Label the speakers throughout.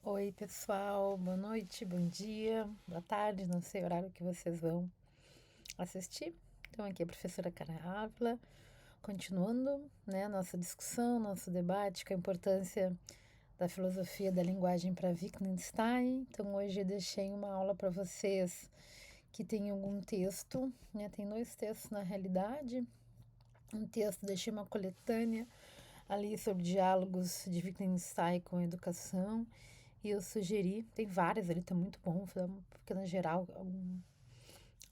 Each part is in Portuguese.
Speaker 1: Oi, pessoal, boa noite, bom dia, boa tarde, não sei o horário que vocês vão assistir. Então, aqui é a professora Karen Ávila, continuando, nossa discussão, nosso debate com a importância da filosofia da linguagem para Wittgenstein. Então, hoje eu deixei uma aula para vocês que tem algum texto, tem dois textos na realidade. Um texto, deixei uma coletânea ali sobre diálogos de Wittgenstein com a educação. E eu sugeri, tem várias ali, tá muito bom, porque na geral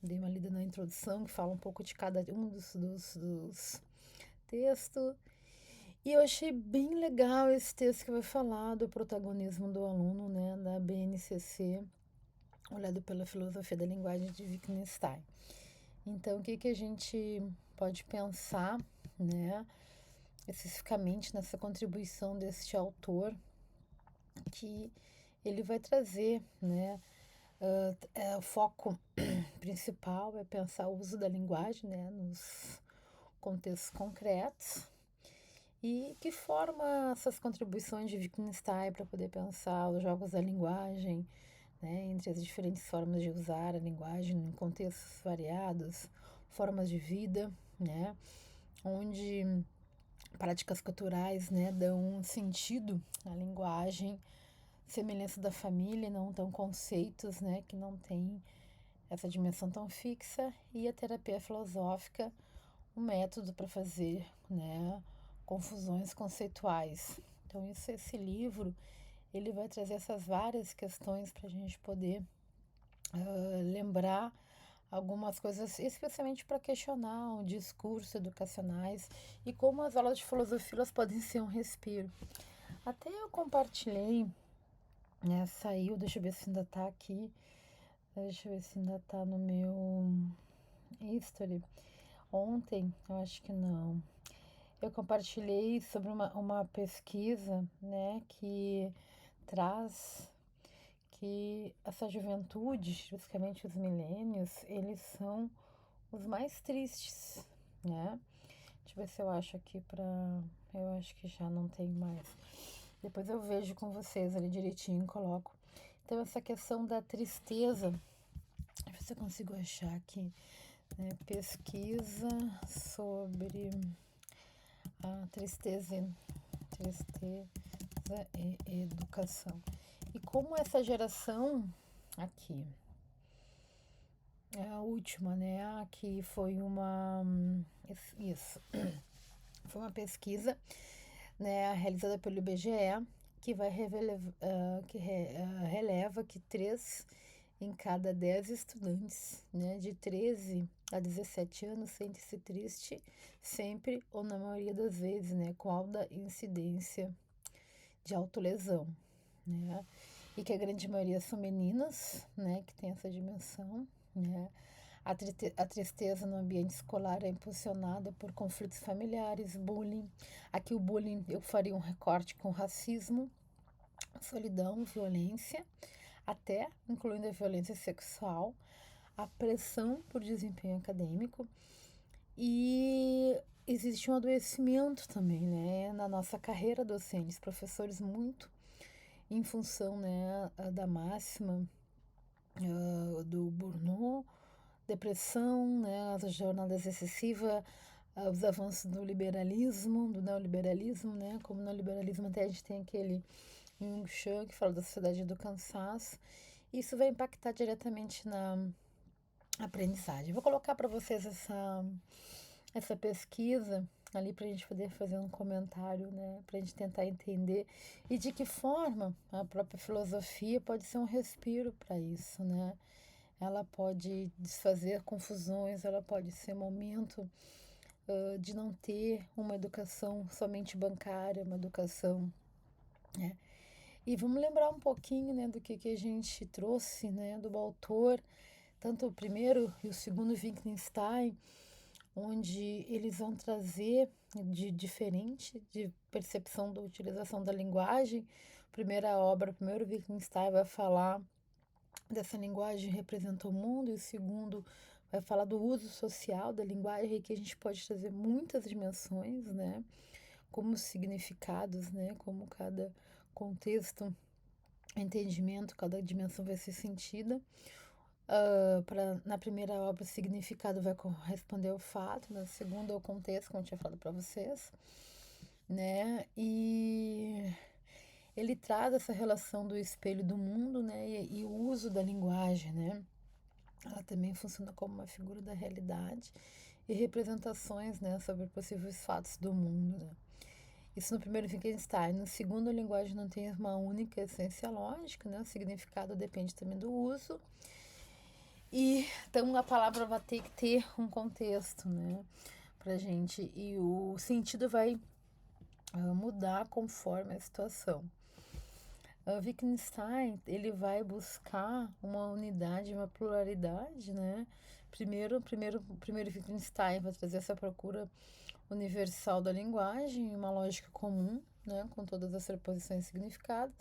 Speaker 1: dei uma lida na introdução que fala um pouco de cada um dos textos. E eu achei bem legal esse texto que vai falar do protagonismo do aluno, da BNCC, olhado pela filosofia da linguagem de Wittgenstein. Então, o que a gente pode pensar, especificamente nessa contribuição deste autor, que ele vai trazer, o foco principal é pensar o uso da linguagem, nos contextos concretos, e que forma essas contribuições de Wittgenstein para poder pensar os jogos da linguagem, entre as diferentes formas de usar a linguagem em contextos variados, formas de vida, onde práticas culturais, dão um sentido à linguagem, semelhança da família, não tão conceitos, que não tem essa dimensão tão fixa, e a terapia filosófica, um método para fazer, confusões conceituais. Então, esse livro, ele vai trazer essas várias questões para a gente poder lembrar algumas coisas, especialmente para questionar o discurso educacionais e como as aulas de filosofia elas podem ser um respiro. Até eu compartilhei, saiu, deixa eu ver se ainda tá aqui, deixa eu ver se ainda tá no meu history. Ontem, eu acho que não. Eu compartilhei sobre uma pesquisa, que traz que essa juventude, especificamente os milênios, eles são os mais tristes, Deixa eu ver se eu acho aqui pra... Eu acho que já não tem mais. Depois eu vejo com vocês ali direitinho e coloco. Então, essa questão da tristeza, deixa eu ver se eu consigo achar aqui, pesquisa sobre a tristeza e educação. E como essa geração aqui, é a última, que foi isso, foi uma pesquisa, realizada pelo IBGE, que vai releva que 3 em cada 10 estudantes, de 13 a 17 anos sente-se triste sempre ou na maioria das vezes, com alta incidência de autolesão, E que a grande maioria são meninas, que tem essa dimensão, A tristeza no ambiente escolar é impulsionada por conflitos familiares, bullying. Aqui o bullying eu faria um recorte com racismo, solidão, violência, até incluindo a violência sexual, a pressão por desempenho acadêmico e existe um adoecimento também, na nossa carreira docente, professores muito em função, da máxima do burnout, depressão, as jornadas excessivas, os avanços do liberalismo, do neoliberalismo, Como no neoliberalismo até a gente tem aquele Jung Chan que fala da sociedade do cansaço. Isso vai impactar diretamente na aprendizagem. Vou colocar para vocês essa pesquisa ali para a gente poder fazer um comentário, para a gente tentar entender e de que forma a própria filosofia pode ser um respiro para isso, Ela pode desfazer confusões, ela pode ser momento de não ter uma educação somente bancária, uma educação, E vamos lembrar um pouquinho, do que a gente trouxe, do autor, tanto o primeiro e o segundo Wittgenstein, onde eles vão trazer de diferente de percepção da utilização da linguagem. Primeira obra, primeiro Wittgenstein vai falar dessa linguagem representa o mundo, e o segundo vai falar do uso social da linguagem, que a gente pode trazer muitas dimensões, como significados, como cada contexto entendimento, cada dimensão vai ser sentida. Na primeira obra, o significado vai corresponder ao fato, na segunda, ao contexto, como eu tinha falado para vocês, né? E ele traz essa relação do espelho do mundo, né? E o uso da linguagem, né? Ela também funciona como uma figura da realidade e representações, né, sobre possíveis fatos do mundo, né? Isso no primeiro Wittgenstein. No segundo, a linguagem não tem uma única essência lógica, né? O significado depende também do uso. E então a palavra vai ter que ter um contexto, né, pra gente. E o sentido vai mudar conforme a situação. Wittgenstein, ele vai buscar uma unidade, uma pluralidade, né? Primeiro Wittgenstein vai trazer essa procura universal da linguagem, uma lógica comum, né, com todas as preposições e significados.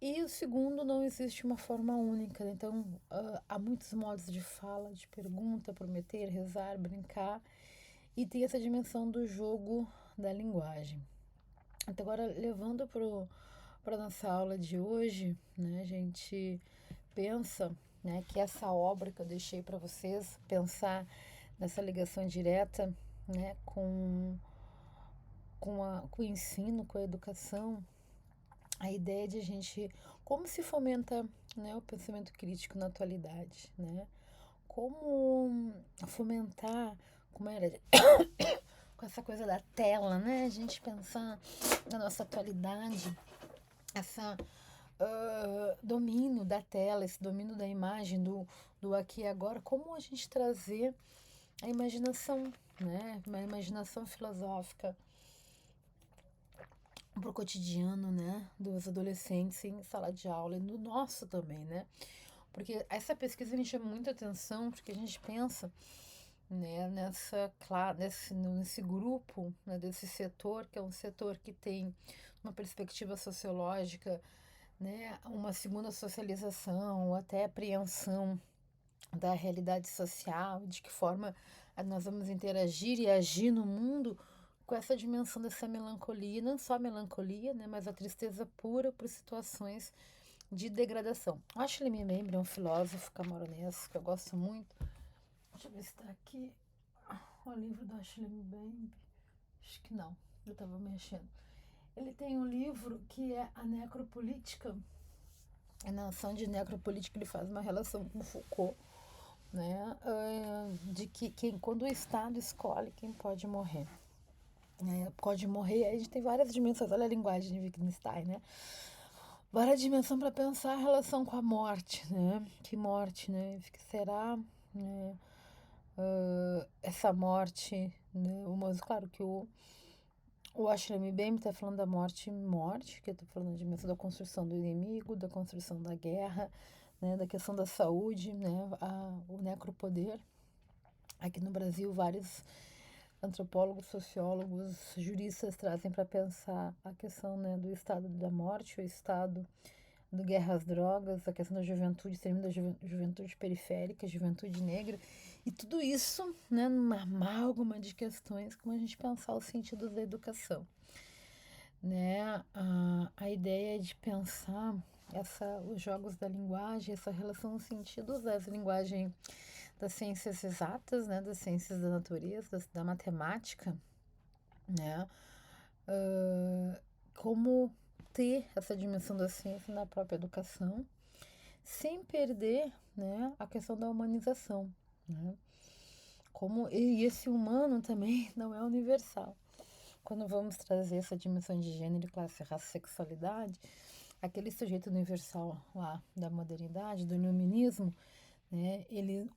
Speaker 1: E o segundo, não existe uma forma única, né? Então há muitos modos de fala, de pergunta, prometer, rezar, brincar, e tem essa dimensão do jogo da linguagem. Então, agora, levando para nossa aula de hoje, né, a gente pensa, né, que essa obra que eu deixei para vocês, pensar nessa ligação direta, né, com o ensino, com a educação, a ideia de a gente, como se fomenta, né, o pensamento crítico na atualidade, né, como fomentar, como era com essa coisa da tela, né, a gente pensar na nossa atualidade, essa domínio da tela, esse domínio da imagem, do aqui e agora, como a gente trazer a imaginação, né? Uma imaginação filosófica para o cotidiano, né? Dos adolescentes em sala de aula e no nosso também, né? Porque essa pesquisa me chama muita atenção, porque a gente pensa, né, nesse grupo, né, desse setor, que é um setor que tem uma perspectiva sociológica, né, uma segunda socialização, ou até apreensão da realidade social, de que forma nós vamos interagir e agir no mundo com essa dimensão dessa melancolia, não só a melancolia, né, mas a tristeza pura por situações de degradação. Ashley Membembe é um filósofo camaronês que eu gosto muito. Deixa eu ver se está aqui o livro do Ashley Membembe. Acho que não, eu estava mexendo. Ele tem um livro que é A Necropolítica. Na ação de necropolítica ele faz uma relação com Foucault, né, de que quando o Estado escolhe quem pode morrer, né, pode morrer, aí a gente tem várias dimensões, olha a linguagem de Wittgenstein, né, várias dimensões para pensar a relação com a morte, né, que morte, né, que será, né, essa morte, né, mas claro que o Ashley Mbembe está falando da morte, que eu estou falando de da construção do inimigo, da construção da guerra, né, da questão da saúde, né, o necropoder. Aqui no Brasil, vários antropólogos, sociólogos, juristas trazem para pensar a questão, né, do estado da morte, o estado do guerra às drogas, a questão da juventude, termino da juventude periférica, juventude negra, e tudo isso, né, numa amálgama de questões, como a gente pensar os sentidos da educação, né, a ideia é de pensar os jogos da linguagem, essa relação dos sentidos da linguagem das ciências exatas, né, das ciências da natureza, da matemática, né, como ter essa dimensão da ciência na própria educação, sem perder, né, a questão da humanização, né, e esse humano também não é universal. Quando vamos trazer essa dimensão de gênero, classe, raça, sexualidade, aquele sujeito universal lá da modernidade, do iluminismo, né, ele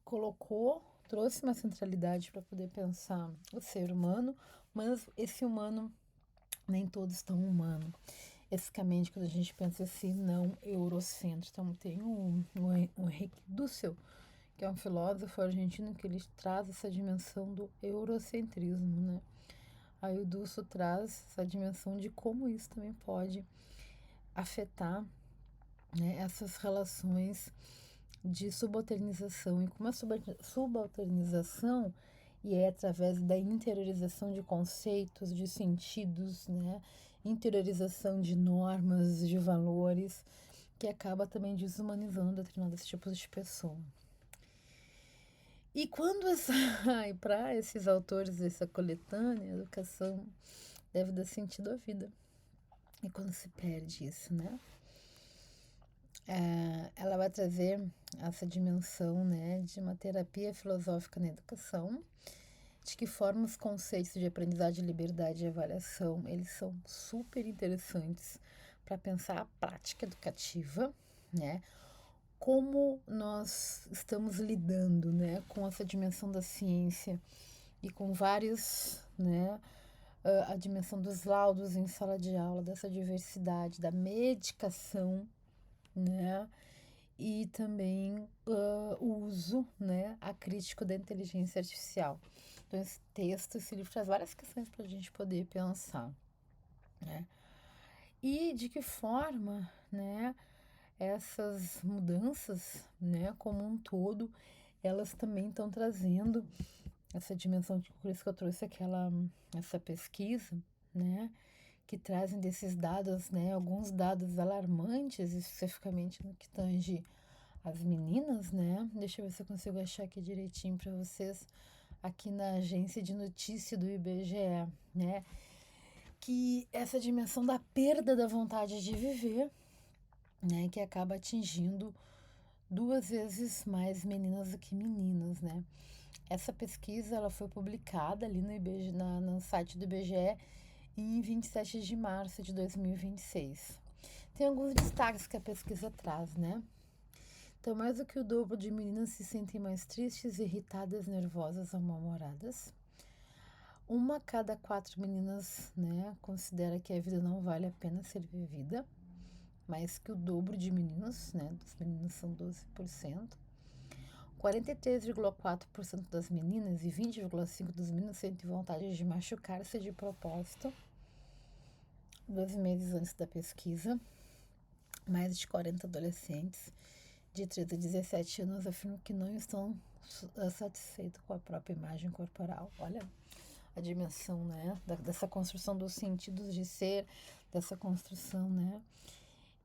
Speaker 1: trouxe uma centralidade para poder pensar o ser humano, mas esse humano nem todos tão humano. Essencialmente, quando a gente pensa assim, não eurocentro. Então, tem o Henrique Dussel, que é um filósofo argentino, que ele traz essa dimensão do eurocentrismo, né? Aí o Dussel traz essa dimensão de como isso também pode afetar, né, essas relações de subalternização. E como a subalternização e é através da interiorização de conceitos, de sentidos, né, interiorização de normas, de valores, que acaba também desumanizando determinados tipos de pessoa. E quando para esses autores dessa coletânea, a educação deve dar sentido à vida. E quando se perde isso, né? Ela vai trazer essa dimensão, né, de uma terapia filosófica na educação, de que forma os conceitos de aprendizagem, liberdade e avaliação, eles são super interessantes para pensar a prática educativa, né? Como nós estamos lidando, né, com essa dimensão da ciência e com vários, né, a dimensão dos laudos em sala de aula, dessa diversidade, da medicação, né, e também o uso, né, acrítico da inteligência artificial. Então, esse texto, esse livro traz várias questões para a gente poder pensar, né, e de que forma, né, essas mudanças, né, como um todo, elas também estão trazendo essa dimensão, por isso que eu trouxe essa pesquisa, né, que trazem desses dados, né, alguns dados alarmantes, especificamente no que tange as meninas, né, deixa eu ver se eu consigo achar aqui direitinho para vocês, aqui na agência de notícia do IBGE, né, que essa dimensão da perda da vontade de viver, né, que acaba atingindo 2 vezes mais meninas do que meninos, né. Essa pesquisa ela foi publicada ali no IBGE, no site do IBGE em 27 de março de 2026. Tem alguns destaques que a pesquisa traz, né? Então, mais do que o dobro de meninas se sentem mais tristes, irritadas, nervosas ou mal-humoradas. 1 a cada 4 meninas, né, considera que a vida não vale a pena ser vivida. Mais que o dobro de meninos, né? Dos meninos são 12%. 43,4% das meninas e 20,5% dos meninos sentem vontade de machucar-se de propósito. 2 meses antes da pesquisa, mais de 40 adolescentes de 13 a 17 anos afirmam que não estão satisfeitos com a própria imagem corporal. Olha a dimensão, né, dessa construção dos sentidos de ser, dessa construção, né?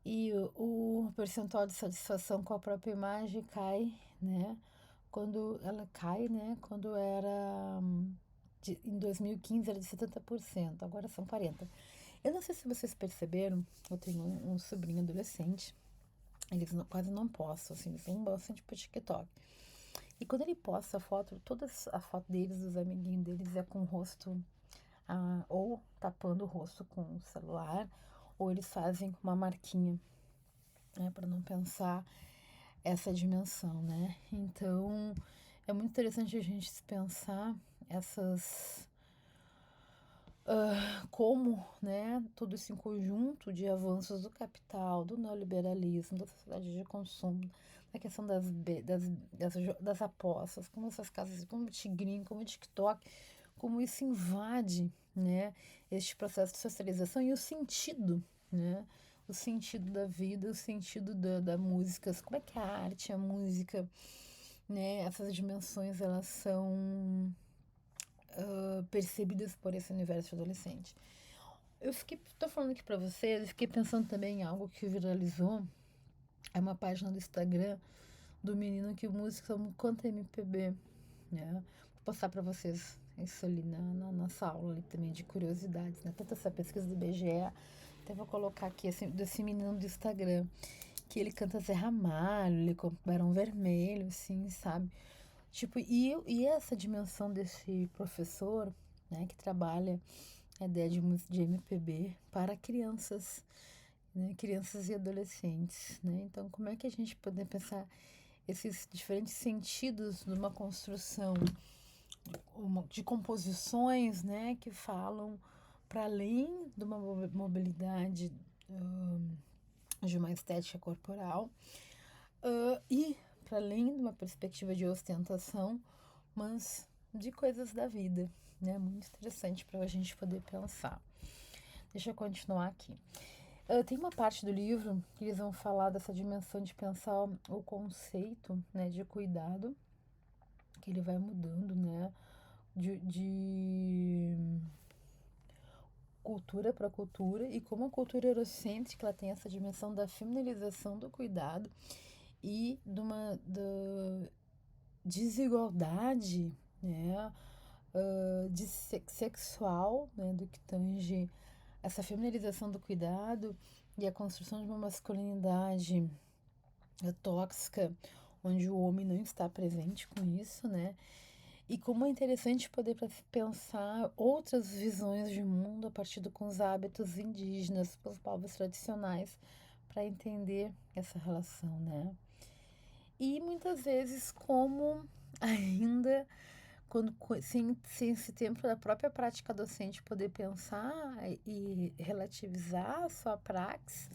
Speaker 1: E o percentual de satisfação com a própria imagem cai, né? Quando ela cai, né? Quando era em 2015 era de 70%, agora são 40%. Eu não sei se vocês perceberam, eu tenho um sobrinho adolescente, eles quase não postam, assim, eles vêm bastante pro TikTok. E quando ele posta a foto, toda a foto deles, dos amiguinhos deles, é com o rosto, ou tapando o rosto com o celular, ou eles fazem uma marquinha, né, para não pensar essa dimensão, né? Então, é muito interessante a gente pensar como, né, todo esse conjunto de avanços do capital, do neoliberalismo, da sociedade de consumo, da questão das apostas, como essas casas, como o Tigrinho, como o TikTok, como isso invade, né, este processo de socialização e o sentido, né, o sentido da vida, o sentido da música, como é que a arte, a música, né, essas dimensões, elas são percebidas por esse universo adolescente. Tô falando aqui pra vocês, eu fiquei pensando também em algo que viralizou, é uma página do Instagram do menino que música canta MPB, né? Vou passar pra vocês isso ali na nossa aula ali também de curiosidades, né? Tanto essa pesquisa do IBGE, até vou colocar aqui desse menino do Instagram, que ele canta Zé Ramalho, ele canta Barão Vermelho, assim, sabe? Tipo, e essa dimensão desse professor, né, que trabalha a ideia de MPB para crianças, né, crianças e adolescentes, né? Então, como é que a gente pode pensar esses diferentes sentidos numa construção de composições, né, que falam para além de uma mobilidade de uma estética corporal e para além de uma perspectiva de ostentação, mas de coisas da vida, né? Muito interessante para a gente poder pensar. Deixa eu continuar aqui. Tem uma parte do livro que eles vão falar dessa dimensão de pensar o conceito, né, de cuidado, que ele vai mudando, né, de cultura para cultura e como a cultura eurocêntrica ela tem essa dimensão da feminilização do cuidado e de uma desigualdade, né, sexual, né, do que tange essa feminilização do cuidado e a construção de uma masculinidade tóxica, onde o homem não está presente com isso, né? E como é interessante poder pensar outras visões de mundo a partir com os hábitos indígenas, os povos tradicionais, para entender essa relação, né? E muitas vezes como ainda quando sem esse tempo da própria prática docente poder pensar e relativizar a sua praxis,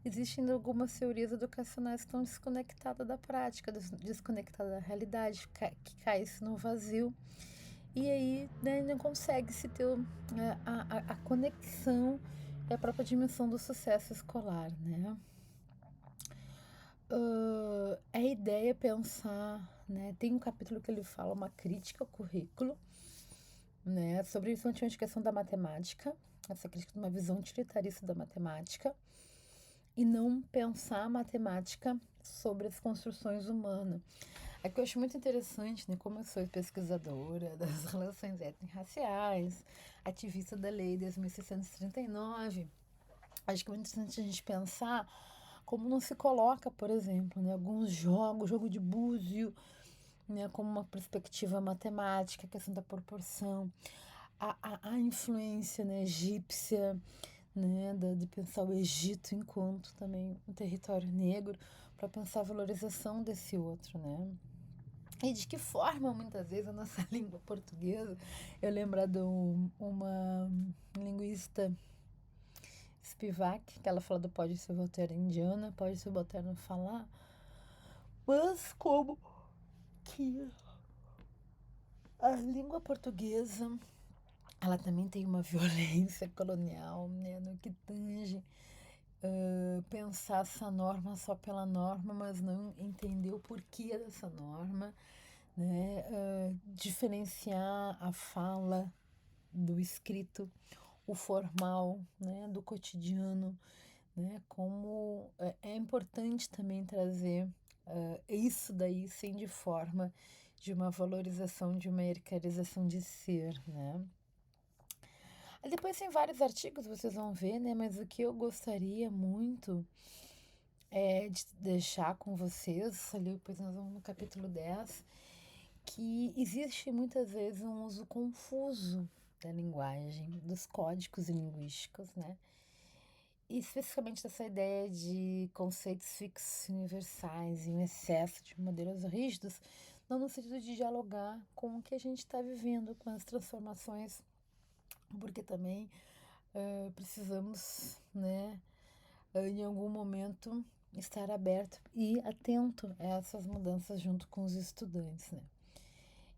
Speaker 1: existem algumas teorias educacionais que estão desconectadas da prática, desconectadas da realidade, que cai-se no vazio. E aí, né, não consegue se ter a conexão e a própria dimensão do sucesso escolar, né? A ideia é pensar, né? Tem um capítulo que ele fala uma crítica ao currículo, né? Sobre principalmente a questão da matemática, essa crítica de uma visão utilitarista da matemática, e não pensar a matemática sobre as construções humanas. É que eu acho muito interessante, né? Como eu sou pesquisadora das relações étnico-raciais, ativista da Lei 10.639, acho que é muito interessante a gente pensar como não se coloca, por exemplo, né, alguns jogos, jogo de búzio, né, como uma perspectiva matemática, a questão da proporção, a influência, né, egípcia, né, de pensar o Egito enquanto também um território negro, para pensar a valorização desse outro, né? E de que forma, muitas vezes, a nossa língua portuguesa, eu lembro de uma linguista Spivak, que ela fala do pode ser voltaire indiana, pode ser voltaire não falar, mas como que a língua portuguesa, ela também tem uma violência colonial, né, no que tange pensar essa norma só pela norma, mas não entender o porquê dessa norma, né, diferenciar a fala do escrito, o formal, né, do cotidiano, né, como é importante também trazer isso daí sem de forma de uma valorização, de uma hierarquização de ser, né. Depois tem vários artigos, vocês vão ver, né, mas o que eu gostaria muito é de deixar com vocês, ali depois nós vamos no capítulo 10, que existe muitas vezes um uso confuso da linguagem, dos códigos linguísticos, né? E especificamente dessa ideia de conceitos fixos universais e um excesso de modelos rígidos, não no sentido de dialogar com o que a gente está vivendo, com as transformações, porque também precisamos, né, em algum momento estar aberto e atento a essas mudanças junto com os estudantes, né?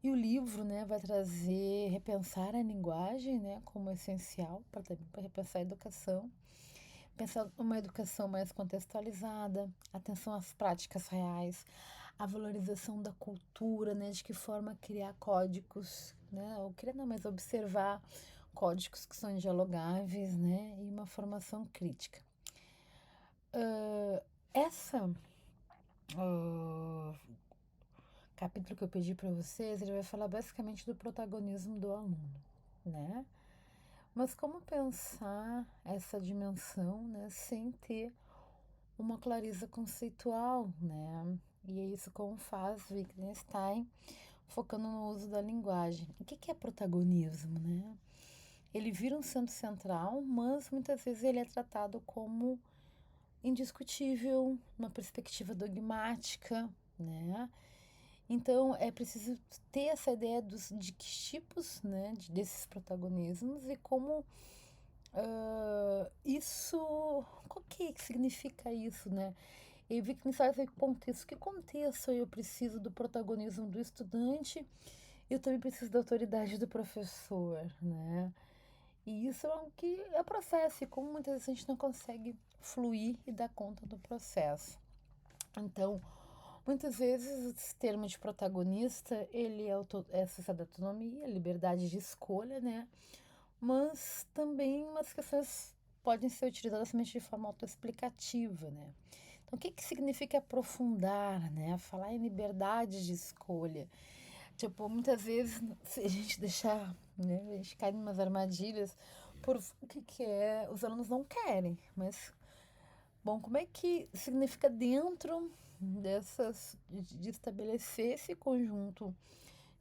Speaker 1: E o livro, né, vai trazer, repensar a linguagem, né, como essencial para repensar a educação, pensar uma educação mais contextualizada, atenção às práticas reais, a valorização da cultura, né, de que forma criar códigos, né, ou criar não, mas observar códigos que são dialogáveis, né, e uma formação crítica. Essa capítulo que eu pedi para vocês, ele vai falar basicamente do protagonismo do aluno, né? Mas como pensar essa dimensão, né, sem ter uma clareza conceitual, né? E é isso como faz Wittgenstein, focando no uso da linguagem. O que é protagonismo, né? Ele vira um centro central, mas muitas vezes ele é tratado como indiscutível, uma perspectiva dogmática, né? Então é preciso ter essa ideia de que tipos, né, desses protagonismos e como isso, o que significa isso, né? E vi que nesse contexto, que contexto eu preciso do protagonismo do estudante, eu também preciso da autoridade do professor, né? E isso é o que é o processo, e como muitas vezes a gente não consegue fluir e dar conta do processo. Então, muitas vezes esse termo de protagonista, ele é associado à autonomia, liberdade de escolha, né? mas também umas questões podem ser utilizadas somente de forma autoexplicativa, né? Então, o que que significa aprofundar, né? Falar em liberdade de escolha. Tipo, muitas vezes, se a gente deixar, né? A gente cai em umas armadilhas por o que que é, os alunos não querem, mas, bom, como é que significa dentro dessas, de estabelecer esse conjunto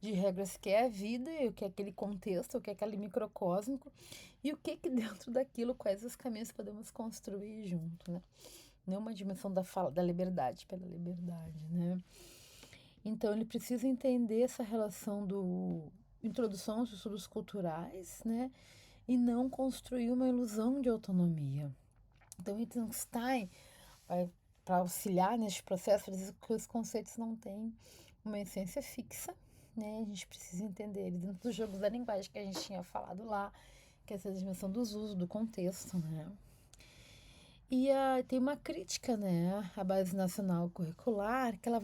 Speaker 1: de regras que é a vida, e o que é aquele contexto, o que é aquele microcosmico, e o que que dentro daquilo, quais os caminhos podemos construir junto, né? Não uma dimensão da fala, da liberdade pela liberdade, né? Então ele precisa entender essa relação do introdução aos estudos culturais, né? E não construir uma ilusão de autonomia. Então Wittgenstein vai para auxiliar neste processo, diz que os conceitos não têm uma essência fixa, né? A gente precisa entender eles dentro dos jogos da linguagem que a gente tinha falado lá, que é essa dimensão dos usos, do contexto, né? E tem uma crítica, né, à Base Nacional Curricular, que ela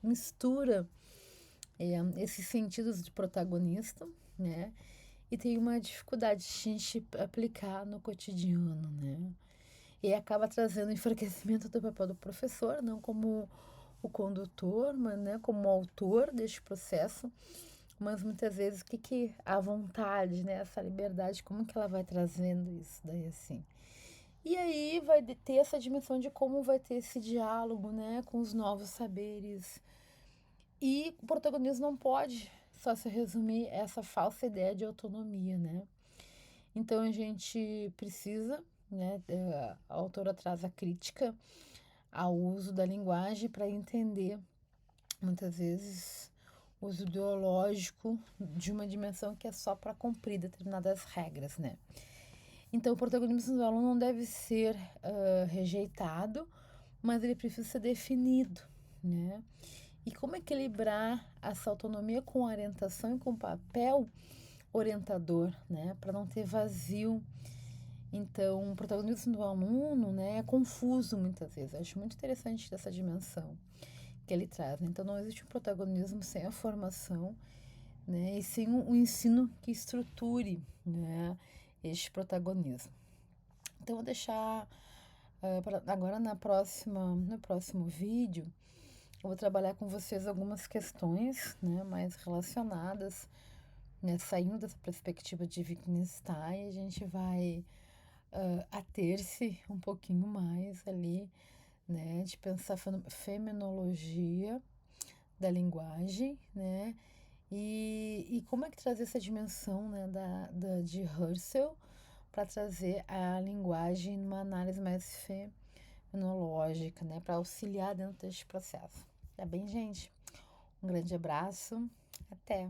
Speaker 1: mistura esses sentidos de protagonista, né, e tem uma dificuldade de a gente aplicar no cotidiano, né, e acaba trazendo enfraquecimento do papel do professor, não como o condutor, mas, né, como o autor deste processo, mas muitas vezes o que que a vontade, né, essa liberdade, como que ela vai trazendo isso daí assim. E aí vai ter essa dimensão de como vai ter esse diálogo, né, com os novos saberes. E o protagonismo não pode só se resumir a essa falsa ideia de autonomia, né? Então a gente precisa, né, a autora traz a crítica ao uso da linguagem para entender, muitas vezes, o uso ideológico de uma dimensão que é só para cumprir determinadas regras, né? Então, o protagonismo do aluno não deve ser rejeitado, mas ele precisa ser definido, né? E como equilibrar essa autonomia com a orientação e com o papel orientador, né? Para não ter vazio. Então, o protagonismo do aluno, né, é confuso muitas vezes. Eu acho muito interessante essa dimensão que ele traz. Então, não existe um protagonismo sem a formação, né? E sem um ensino que estruture, né, este protagonismo. Então, vou deixar agora no próximo vídeo, eu vou trabalhar com vocês algumas questões, né, mais relacionadas, né, saindo dessa perspectiva de Wittgenstein, a gente vai ater-se um pouquinho mais ali, né, de pensar fenomenologia da linguagem, né, e como é que trazer essa dimensão, né, de Husserl para trazer a linguagem numa análise mais fenomenológica, né, para auxiliar dentro deste processo. Tá bem, gente? Um grande abraço, até!